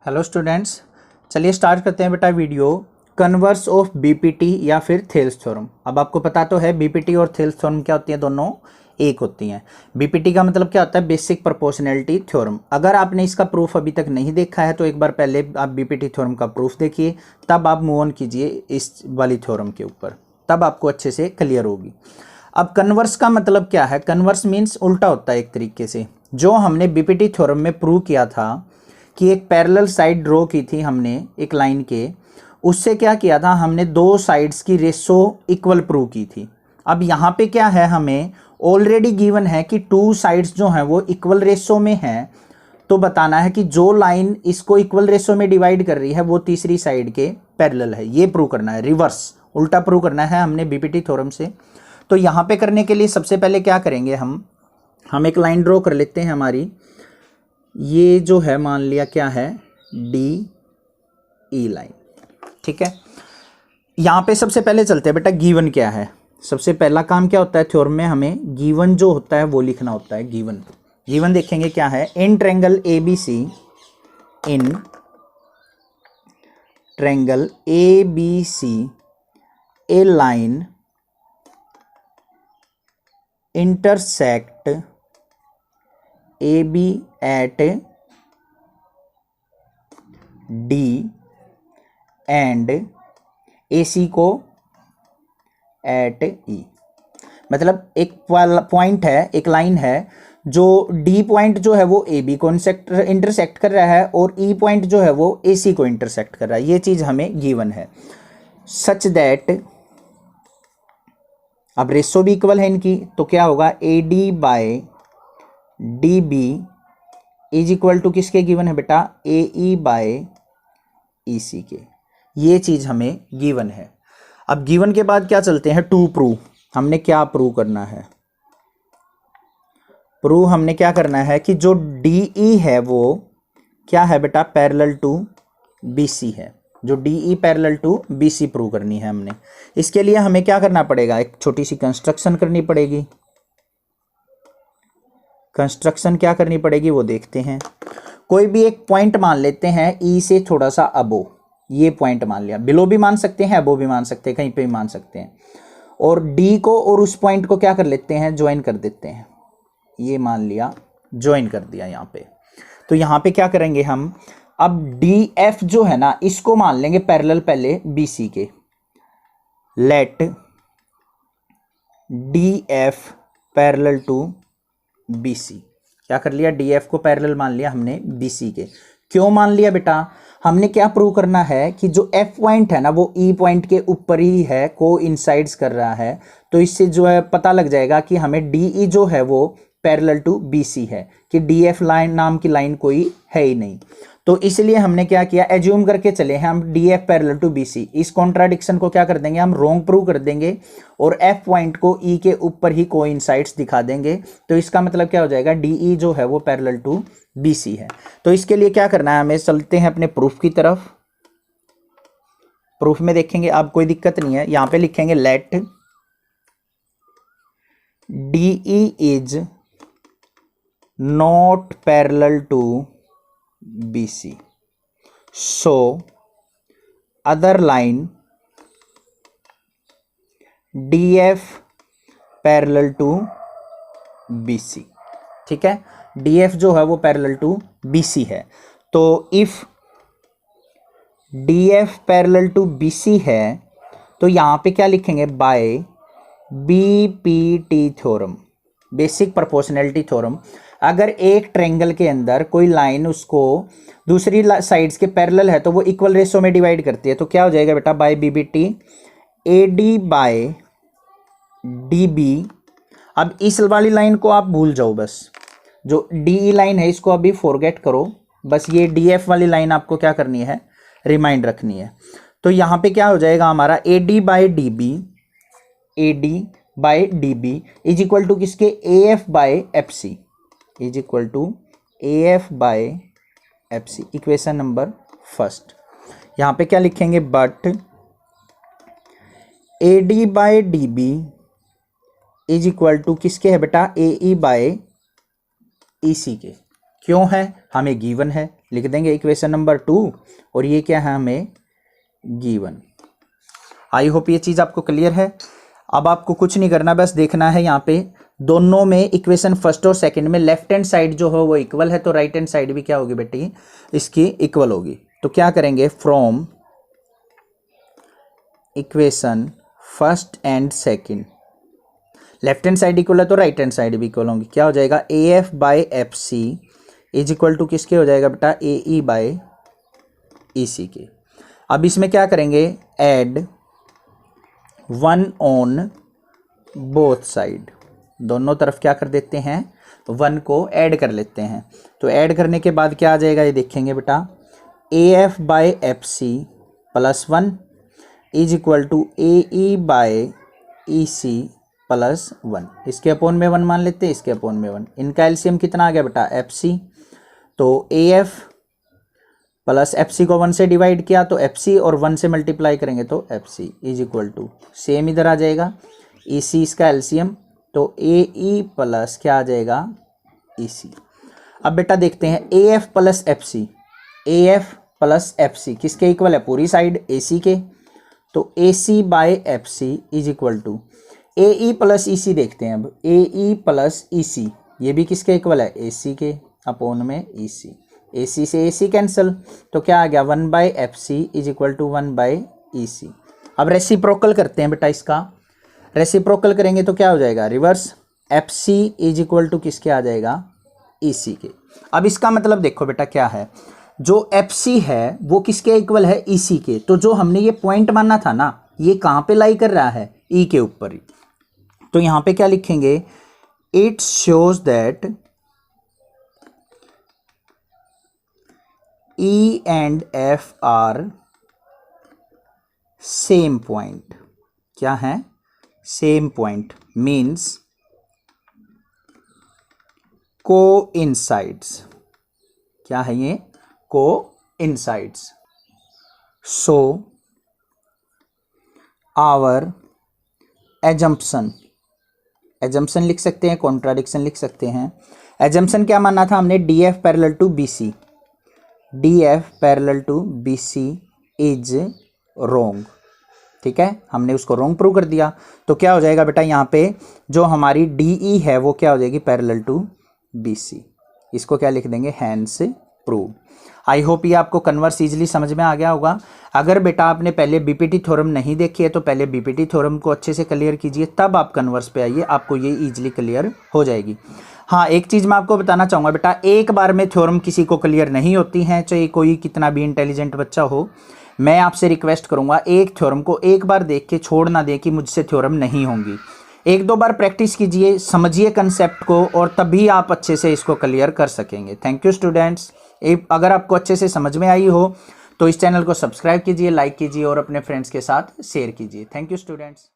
Hello students, चलिए start करते हैं बेटा वीडियो। कन्वर्स ऑफ बीपीटी या फिर थेल्स थ्योरम। अब आपको पता तो है बीपीटी और थेल्स थ्योरम क्या होती है, दोनों एक होती हैं। बीपीटी का मतलब क्या होता है, बेसिक प्रोपोर्शनैलिटी थ्योरम। अगर आपने इसका प्रूफ अभी तक नहीं देखा है तो एक बार पहले आप बीपीटी थ्योरम का प्रूफ देखिए, तब आप मूव ऑन कीजिए इस वाली थ्योरम के ऊपर, तब आपको अच्छे से क्लियर होगी। अब कन्वर्स का मतलब क्या है? कन्वर्स मीन्स उल्टा होता है एक तरीके से। जो हमने बीपीटी थ्योरम में प्रूव किया था कि एक पैरेलल साइड ड्रॉ की थी हमने एक लाइन के, उससे क्या किया था हमने, दो साइड्स की रेशो इक्वल प्रूव की थी। अब यहाँ पे क्या है, हमें ऑलरेडी गिवन है कि टू साइड्स जो हैं वो इक्वल रेशो में हैं, तो बताना है कि जो लाइन इसको इक्वल रेशो में डिवाइड कर रही है वो तीसरी साइड के पैरेलल है। ये प्रूव करना है, रिवर्स उल्टा प्रूव करना है हमने बीपीटी थ्योरम से। तो यहाँ पे करने के लिए सबसे पहले क्या करेंगे, हम एक लाइन ड्रॉ कर लेते हैं हमारी। ये जो है मान लिया क्या है, डी ई लाइन, ठीक है। यहाँ पे सबसे पहले चलते हैं बेटा, गिवन क्या है। सबसे पहला काम क्या होता है थ्योरम में, हमें गिवन जो होता है वो लिखना होता है। गिवन देखेंगे क्या है, in triangle A B C, in triangle A B C a line intersect A B at D and A C को एट ई। मतलब एक पॉइंट है, एक लाइन है, जो डी पॉइंट जो है वो ए बी को इंटरसेक्ट कर रहा है और ई पॉइंट जो है वो ए सी को इंटरसेक्ट कर रहा है। ये चीज हमें गिवन है। सच दैट, अब रेशो भी इक्वल है इनकी, तो क्या होगा, A D by D B is equal to किसके गिवन है बेटा, ए ई बाय ई सी के। ये चीज हमें गिवन है। अब गिवन के बाद क्या चलते हैं, टू प्रूव। हमने क्या प्रूव करना है, प्रूव हमने क्या करना है कि जो डी ई है वो क्या है बेटा, पैरेलल टू बी सी है। जो D E parallel to B C prove करनी है हमने। इसके लिए हमें क्या करना पड़ेगा, एक छोटी सी कंस्ट्रक्शन करनी पड़ेगी। कंस्ट्रक्शन क्या करनी पड़ेगी वो देखते हैं। कोई भी एक पॉइंट मान लेते हैं ई से थोड़ा सा अबो, ये पॉइंट मान लिया। बिलो भी मान सकते हैं, अबो भी मान सकते हैं, कहीं पे भी मान सकते हैं। और डी को और उस पॉइंट को क्या कर लेते हैं, ज्वाइन कर देते हैं। ये मान लिया, ज्वाइन कर दिया यहाँ पे। तो यहाँ पे क्या करेंगे हम, अब डी एफ जो है ना, इसको मान लेंगे पैरेलल पहले बी सी के। Let D F parallel to B C. क्या कर लिया, डी एफ को पैरेलल मान लिया हमने बी सी के। क्यों मान लिया बेटा, हमने क्या प्रूव करना है कि जो एफ पॉइंट है ना वो ई पॉइंट के ऊपर ही है, को इंसाइड्स कर रहा है। तो इससे जो है पता लग जाएगा कि हमें डी ई जो है वो पैरेलल टू बी सी है, कि डी एफ लाइन नाम की लाइन कोई है ही नहीं। तो इसलिए हमने क्या किया, एज्यूम करके चले हैं हम D F parallel to B C. इस कॉन्ट्राडिक्शन को क्या कर देंगे, हम रॉन्ग प्रूव कर देंगे और एफ पॉइंट को ई के ऊपर ही कोइंसाइड्स दिखा देंगे। तो इसका मतलब क्या हो जाएगा, डी ई जो है वो पैरेलल टू बी सी है। तो इसके लिए क्या करना है, हमें चलते हैं अपने प्रूफ की तरफ। प्रूफ में देखेंगे, अब कोई दिक्कत नहीं है। यहां पे लिखेंगे let D E is not parallel to B C, so other line D F parallel to B C. ठीक है, डी एफ जो है वो पैरेलल टू बी सी है। तो if D F parallel to B C है तो यहां पे क्या लिखेंगे, by B P T theorem, basic proportionality theorem. अगर एक ट्रायंगल के अंदर कोई लाइन उसको दूसरी साइड्स के पैरेलल है तो वो इक्वल रेशो में डिवाइड करती है। तो क्या हो जाएगा बेटा, by B B T A D by D B. अब इस वाली लाइन को आप भूल जाओ, बस जो डी ई लाइन है इसको अभी फॉरगेट करो, बस ये डी एफ वाली लाइन आपको क्या करनी है, रिमाइंड रखनी है। तो यहाँ पे क्या हो जाएगा हमारा, A D by D B, A D by D B is equal to किसके, A F by F C, is equal to A F by F C. Equation number first. यहाँ पे क्या लिखेंगे, but A D by D B is equal to किसके है बेटा, ए ई bye ई सी के। क्यों है, हमें गिवन है लिख देंगे इक्वेशन नंबर 2 और ये क्या है हमें गिवन। आई होप ये चीज़ आपको क्लियर है। अब आपको कुछ नहीं करना, बस देखना है यहाँ पे दोनों में इक्वेशन फर्स्ट और सेकंड में लेफ्ट हैंड साइड जो है वो इक्वल है, तो राइट हैंड साइड भी क्या होगी बेटी इसकी इक्वल होगी। तो क्या करेंगे, from equation first and second, left hand side equal है तो राइट हैंड साइड भी इक्वल होंगी। क्या हो जाएगा, A F by F C is equal to किसके हो जाएगा बेटा, ए ई बाई ई सी के। अब इसमें क्या करेंगे, ऐड 1 ऑन बोथ साइड, दोनों तरफ क्या कर देते हैं 1 को ऐड कर लेते हैं। तो ऐड करने के बाद क्या आ जाएगा ये देखेंगे बेटा, A F by F C plus 1 is equal to A E by E C plus 1। इसके अपोन में 1 मान लेते हैं, इसके अपोन में 1। इनका एलसीएम कितना आ गया बेटा एफ सी, तो A F plus F C को 1 से डिवाइड किया तो एफ सी और 1 से मल्टीप्लाई करेंगे तो F C is equal to same इधर आ जाएगा ई सी इसका एलसीएम, तो ए ई प्लस क्या आ जाएगा ई सी। अब बेटा देखते हैं A F plus F C, A F plus F C किसके इक्वल है, पूरी साइड ए सी के, तो A C by F C is equal to A E plus E C. देखते हैं अब ए ई प्लस ई सी ये भी किसके इक्वल है, ए सी के, अपोन में ई सी, ए सी से ए सी कैंसिल, तो क्या आ गया 1 by F C is equal to 1 by E C. अब रेसिप्रोकल करते हैं बेटा, इसका रेसिप्रोकल करेंगे तो क्या हो जाएगा, reverse F C is equal to किसके आ जाएगा, ई सी के। अब इसका मतलब देखो बेटा क्या है, जो एफ सी है वो किसके इक्वल है, ई सी के। तो जो हमने ये पॉइंट माना था ना, ये कहाँ पे लाई कर रहा है, ई के ऊपर ही। तो यहाँ पे क्या लिखेंगे, it shows that E and F are same point. क्या है, सेम पॉइंट, मीन्स कोइंसाइड्स। क्या है ये, coincides. So our assumption, assumption लिख सकते हैं, कॉन्ट्राडिक्शन लिख सकते हैं। एजम्पशन क्या माना था हमने, D F parallel to B C, D F parallel to B C is wrong. ठीक है, हमने उसको रोंग प्रूव कर दिया। तो क्या हो जाएगा बेटा, यहाँ पे जो हमारी डी ई है वो क्या हो जाएगी, पैरेलल टू बी सी। इसको क्या लिख देंगे, हैंस प्रूव। आई होप ये आपको कन्वर्स इजीली समझ में आ गया होगा। अगर बेटा आपने पहले बीपीटी थ्योरम नहीं देखी है तो पहले बीपीटी थ्योरम को अच्छे से क्लियर कीजिए, तब आप कन्वर्स पे आइए, आपको ये इजीली क्लियर हो जाएगी। हाँ, एक चीज़ मैं आपको बताना चाहूँगा बेटा, एक बार में थ्योरम किसी को क्लियर नहीं होती हैं, चाहे कोई कितना भी इंटेलिजेंट बच्चा हो। मैं आपसे रिक्वेस्ट करूँगा, एक थ्योरम को एक बार देख के छोड़ ना दें कि मुझसे थ्योरम नहीं होंगी। 1-2 बार प्रैक्टिस कीजिए, समझिए कंसेप्ट को, और तभी आप अच्छे से इसको क्लियर कर सकेंगे। Thank you students. अगर आपको अच्छे से समझ में आई हो तो इस चैनल को सब्सक्राइब कीजिए, लाइक कीजिए और अपने फ्रेंड्स के साथ शेयर कीजिए। Thank you students.